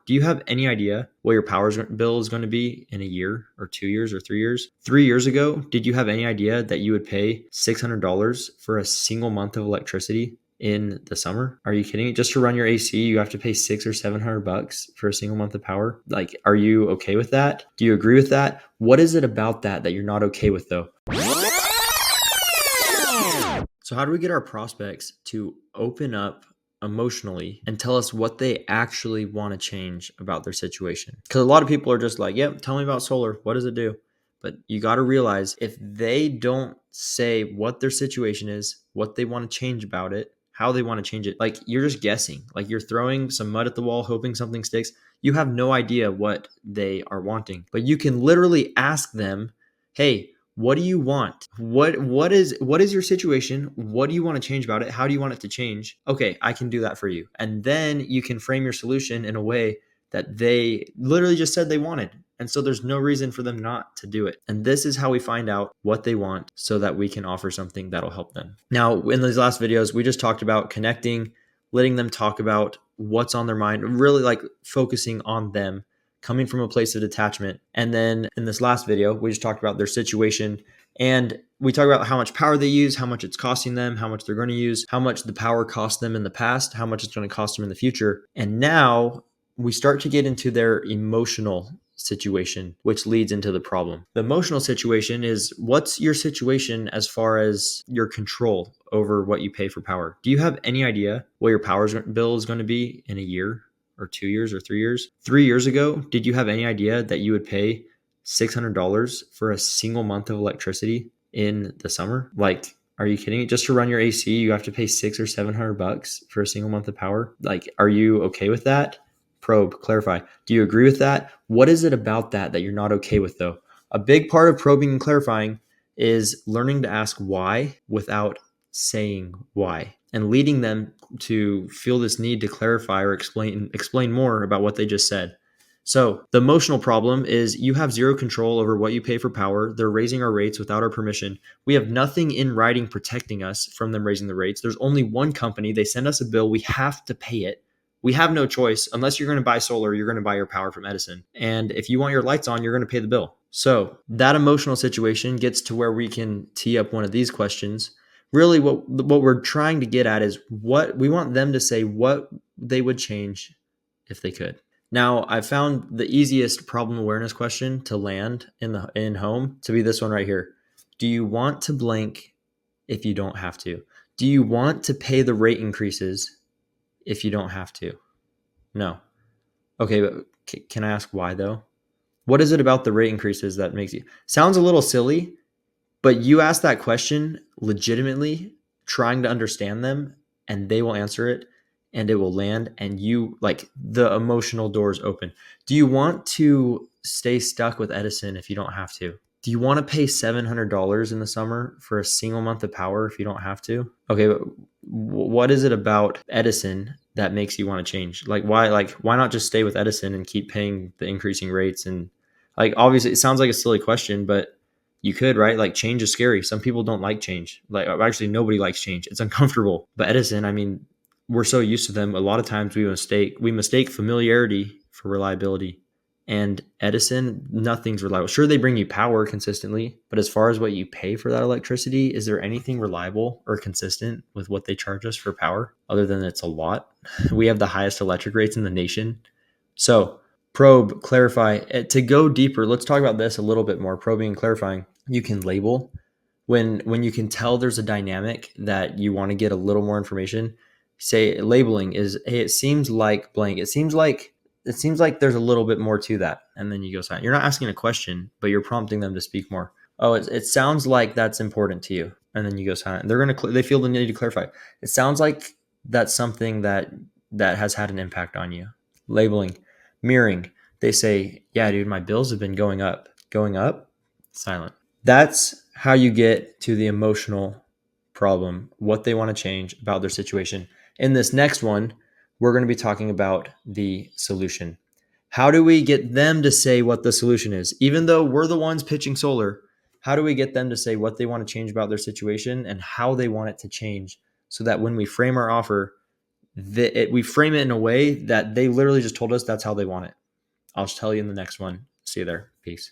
Do you have any idea what your bill is going to be in a year or 2 years or 3 years? 3 years ago, did you have any idea that you would pay $600 for a single month of electricity in the summer? Are you kidding me? Just to run your AC, you have to pay $600 or $700 for a single month of power. Like, are you okay with that? Do you agree with that? What is it about that you're not okay with though? So how do we get our prospects to open up emotionally and tell us what they actually want to change about their situation? Because a lot of people are just like, yep, tell me about solar. What does it do? But you got to realize if they don't say what their situation is, what they want to change about it, how they want to change it, like you're just guessing, like you're throwing some mud at the wall, hoping something sticks. You have no idea what they are wanting, but you can literally ask them, hey, what do you want? What is your situation? What do you want to change about it? How do you want it to change? Okay, I can do that for you. And then you can frame your solution in a way that they literally just said they wanted. And so there's no reason for them not to do it. And this is how we find out what they want so that we can offer something that'll help them. Now, in these last videos, we just talked about connecting, letting them talk about what's on their mind, really like focusing on them, coming from a place of detachment. And then in this last video, we just talked about their situation and we talk about how much power they use, how much it's costing them, how much they're going to use, how much the power cost them in the past, how much it's going to cost them in the future. And now we start to get into their emotional situation, which leads into the problem. The emotional situation is, what's your situation as far as your control over what you pay for power? Do you have any idea what your power bill is going to be in a year or 2 years or 3 years? 3 years ago, did you have any idea that you would pay $600 for a single month of electricity in the summer? Like, are you kidding me? Just to run your AC, you have to pay $600 or $700 for a single month of power. Like, are you okay with that? Probe, clarify. Do you agree with that? What is it about that you're not okay with though? A big part of probing and clarifying is learning to ask why without saying why, and leading them to feel this need to clarify or explain more about what they just said. So the emotional problem is you have zero control over what you pay for power. They're raising our rates without our permission. We have nothing in writing protecting us from them raising the rates. There's only one company. They send us a bill. We have to pay it. We have no choice. Unless you're going to buy solar, you're going to buy your power from Edison. And if you want your lights on, you're going to pay the bill. So that emotional situation gets to where we can tee up one of these questions. Really what we're trying to get at is what we want them to say, what they would change if they could. Now, I found the easiest problem awareness question to land in home to be this one right here. Do you want to blank if you don't have to? Do you want to pay the rate increases if you don't have to? No. Okay, but can I ask why though? What is it about the rate increases that makes you... Sounds a little silly, but you ask that question legitimately, trying to understand them, and they will answer it and it will land, and you, like, the emotional doors open. Do you want to stay stuck with Edison if you don't have to? Do you want to pay $700 in the summer for a single month of power if you don't have to? Okay, but what is it about Edison that makes you want to change? Like, why not just stay with Edison and keep paying the increasing rates? And like, obviously it sounds like a silly question, but you could, right? Like, change is scary. Some people don't like change. Like, actually nobody likes change. It's uncomfortable. But Edison, I mean, we're so used to them. A lot of times we mistake familiarity for reliability. And Edison, nothing's reliable. Sure, they bring you power consistently, but as far as what you pay for that electricity, is there anything reliable or consistent with what they charge us for power other than it's a lot? We have the highest electric rates in the nation. So probe, clarify. To go deeper, let's talk about this a little bit more. Probing and clarifying. You can label when you can tell there's a dynamic that you want to get a little more information. Say labeling is, hey, it seems like blank. It seems like there's a little bit more to that. And then you go silent. You're not asking a question, but you're prompting them to speak more. Oh, it sounds like that's important to you. And then you go silent. They feel the need to clarify. It sounds like that's something that has had an impact on you. Labeling, mirroring. They say, yeah, dude, my bills have been going up. Going up? Silent. That's how you get to the emotional problem, what they want to change about their situation. In this next one, we're going to be talking about the solution. How do we get them to say what the solution is? Even though we're the ones pitching solar, how do we get them to say what they want to change about their situation and how they want it to change so that when we frame our offer, we frame it in a way that they literally just told us that's how they want it. I'll tell you in the next one. See you there. Peace.